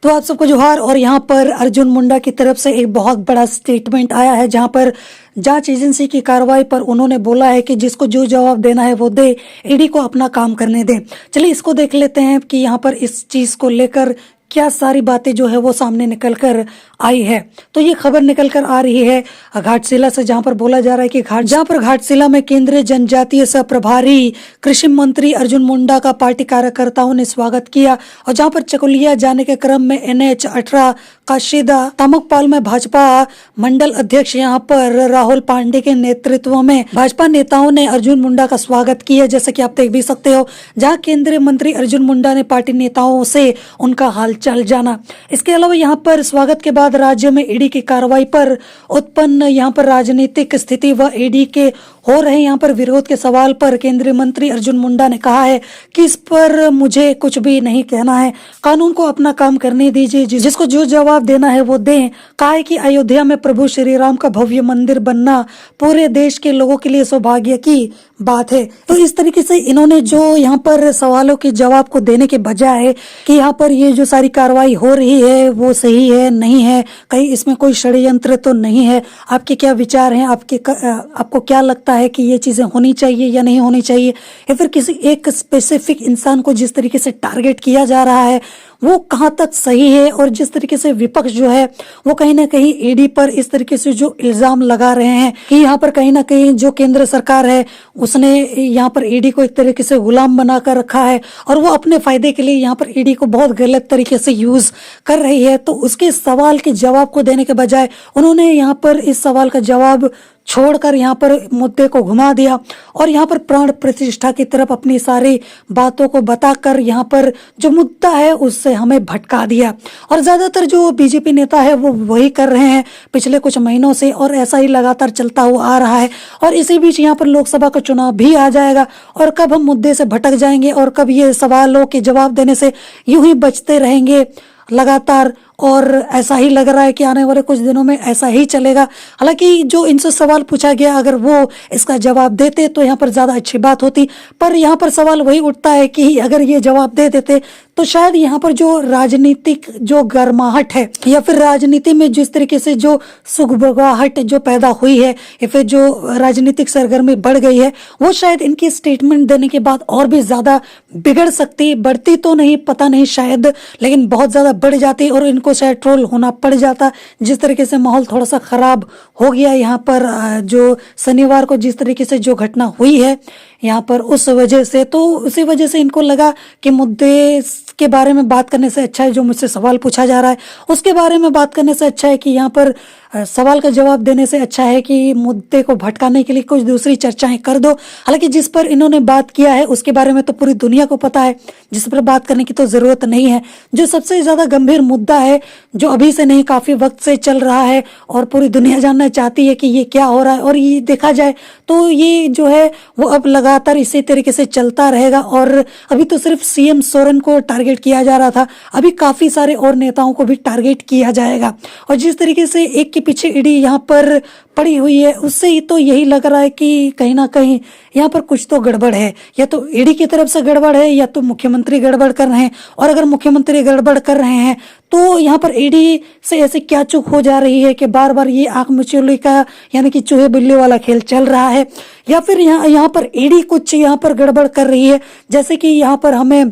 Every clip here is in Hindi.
तो आप सबको जोहार। और यहाँ पर अर्जुन मुंडा की तरफ से एक बहुत बड़ा स्टेटमेंट आया है, जहाँ पर जांच एजेंसी की कार्रवाई पर उन्होंने बोला है कि जिसको जो जवाब देना है वो दे, ईडी को अपना काम करने दे। चलिए इसको देख लेते हैं कि यहाँ पर इस चीज को लेकर क्या सारी बातें जो है वो सामने निकल कर आई है। तो ये खबर निकल कर आ रही है घाटशिला से, जहां पर बोला जा रहा है कि घाटशिला में केंद्रीय जनजातीय सह प्रभारी कृषि मंत्री अर्जुन मुंडा का पार्टी कार्यकर्ताओं ने स्वागत किया। और जहां पर चकुलिया जाने के क्रम में NH 18 काशीदा तमकपाल में भाजपा मंडल अध्यक्ष यहाँ पर राहुल पांडे के नेतृत्व में भाजपा नेताओं ने अर्जुन मुंडा का स्वागत किया, जैसा कि आप देख भी सकते हो। जहाँ केंद्रीय मंत्री अर्जुन मुंडा ने पार्टी नेताओं से उनका हालचाल जाना। इसके अलावा यहाँ पर स्वागत के बाद राज्य में ईडी की कार्रवाई पर उत्पन्न यहाँ पर राजनीतिक स्थिति व ईडी के हो रहे यहाँ पर विरोध के सवाल पर केंद्रीय मंत्री अर्जुन मुंडा ने कहा है कि इस पर मुझे कुछ भी नहीं कहना है, कानून को अपना काम करने दीजिए, जिसको जो जवाब देना है वो दें। कहा है कि अयोध्या में प्रभु श्री राम का भव्य मंदिर बनना पूरे देश के लोगों के लिए सौभाग्य की बात है। तो इस तरीके से इन्होंने जो यहाँ पर सवालों के जवाब को देने के बजाय कि यहाँ पर ये जो सारी कार्रवाई हो रही है वो सही है नहीं है, कहीं इसमें कोई षड्यंत्र तो नहीं है, आपके क्या विचार हैं, आपको क्या लगता है कि ये चीजें होनी चाहिए या नहीं होनी चाहिए, या फिर किसी एक स्पेसिफिक इंसान को जिस तरीके से टारगेट किया जा रहा है वो कहाँ तक सही है। और जिस तरीके से विपक्ष जो है वो कहीं ना कहीं ईडी पर इस तरीके से जो इल्जाम लगा रहे हैं कि यहाँ पर कहीं ना कहीं जो केंद्र सरकार है उसने यहाँ पर ईडी को एक तरीके से गुलाम बनाकर रखा है और वो अपने फायदे के लिए यहाँ पर ईडी को बहुत गलत तरीके से यूज कर रही है। तो उसके सवाल के जवाब को देने के बजाय उन्होंने यहाँ पर इस सवाल का जवाब छोड़कर यहाँ पर मुद्दे को घुमा दिया और यहाँ पर प्राण प्रतिष्ठा की तरफ अपनी सारी बातों को बताकर यहाँ पर जो मुद्दा है उससे हमें भटका दिया। और ज्यादातर जो बीजेपी नेता है वो वही कर रहे हैं पिछले कुछ महीनों से, और ऐसा ही लगातार चलता हुआ आ रहा है। और इसी बीच यहाँ पर लोकसभा का चुनाव भी आ जाएगा और कब हम मुद्दे से भटक जाएंगे और कब ये सवालों के जवाब देने से यूं ही बचते रहेंगे लगातार। और ऐसा ही लग रहा है कि आने वाले कुछ दिनों में ऐसा ही चलेगा। हालांकि जो इनसे सवाल पूछा गया अगर वो इसका जवाब देते तो यहाँ पर ज़्यादा अच्छी बात होती, पर यहाँ पर सवाल वही उठता है कि अगर ये जवाब दे देते तो शायद यहाँ पर जो राजनीतिक जो गर्माहट है या फिर राजनीति में जिस तरीके से जो सुगबुगाहट जो पैदा हुई है या फिर जो राजनीतिक सरगर्मी बढ़ गई है वो शायद इनकी स्टेटमेंट देने के बाद और भी ज़्यादा बिगड़ सकती, बढ़ती तो नहीं पता नहीं शायद, लेकिन बहुत ज़्यादा बढ़ जाती और इनको शायद ट्रोल होना पड़ जाता। जिस तरीके से माहौल थोड़ा सा खराब हो गया यहाँ पर जो शनिवार को जिस तरीके से जो घटना हुई है यहाँ पर उस वजह से, तो उसी वजह से इनको लगा कि मुद्दे के बारे में बात करने से अच्छा है जो मुझसे सवाल पूछा जा रहा है उसके बारे में बात करने से अच्छा है कि यहाँ पर सवाल का जवाब देने से अच्छा है कि मुद्दे को भटकाने के लिए कुछ दूसरी चर्चाएं कर दो। हालांकि जिस पर इन्होंने बात किया है उसके बारे में तो पूरी दुनिया को पता है, जिस पर बात करने की तो जरूरत नहीं है। जो सबसे ज्यादा गंभीर मुद्दा है जो अभी से नहीं काफी वक्त से चल रहा है और पूरी दुनिया जानना चाहती है कि ये क्या हो रहा है, और ये देखा जाए तो ये जो है वो अब लगातार इसी तरीके से चलता रहेगा। और अभी तो सिर्फ CM सोरेन को टारगेट किया जा रहा था, अभी काफी सारे और नेताओं को भी टारगेट किया जाएगा। और जिस तरीके से एक के पीछे ईडी यहाँ पर पड़ी हुई है उससे ही तो यही लग रहा है कि कहीं ना कहीं यहाँ पर कुछ तो गड़बड़ है, या तो ईडी की तरफ से गड़बड़ है या तो मुख्यमंत्री गड़बड़ कर रहे हैं। और अगर मुख्यमंत्री गड़बड़ कर रहे हैं तो यहाँ पर ईडी से ऐसे क्या चूक हो जा रही है कि बार बार ये आंख मिचौली का यानी कि चूहे बिल्ली वाला खेल चल रहा है, या फिर यहाँ पर ईडी कुछ यहाँ पर गड़बड़ कर रही है। जैसे कि यहाँ पर हमें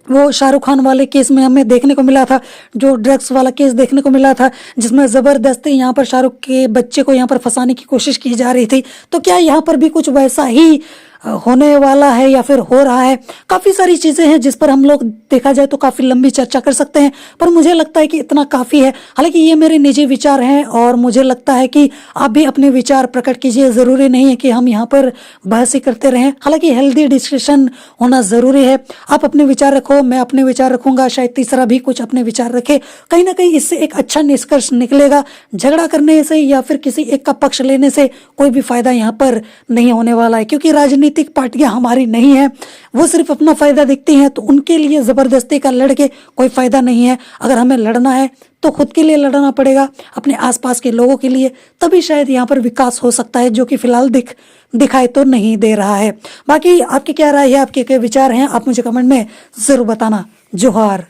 वो शाहरुख खान वाले केस में हमें देखने को मिला था, जो ड्रग्स वाला केस देखने को मिला था जिसमें जबरदस्ती यहाँ पर शाहरुख के बच्चे को यहाँ पर फंसाने की कोशिश की जा रही थी। तो क्या यहाँ पर भी कुछ वैसा ही होने वाला है या फिर हो रहा है? काफी सारी चीजें हैं जिस पर हम लोग देखा जाए तो काफी लंबी चर्चा कर सकते हैं, पर मुझे लगता है कि इतना काफी है। हालांकि ये मेरे निजी विचार हैं और मुझे लगता है कि आप भी अपने विचार प्रकट कीजिए, जरूरी नहीं है कि हम यहाँ पर बहस ही करते रहें। हालांकि हेल्दी डिस्कशन होना जरूरी है। आप अपने विचार रखो, मैं अपने विचार रखूंगा, शायद तीसरा भी कुछ अपने विचार रखे, कहीं ना कहीं इससे एक अच्छा निष्कर्ष निकलेगा। झगड़ा करने से या फिर किसी एक का पक्ष लेने से कोई भी फायदा यहाँ पर नहीं होने वाला है, क्योंकि राजनीतिक पार्टियां हमारी नहीं है, वो सिर्फ अपना फायदा देखती हैं। तो उनके लिए जबरदस्ती का लड़के कोई फायदा नहीं है। अगर हमें लड़ना है तो खुद के लिए लड़ना पड़ेगा, अपने आसपास के लोगों के लिए, तभी शायद यहाँ पर विकास हो सकता है, जो कि फिलहाल दिखाई तो नहीं दे रहा है। बाकी आपकी क्या राय है, आपके क्या विचार हैं, आप मुझे कमेंट में जरूर बताना। जोहार।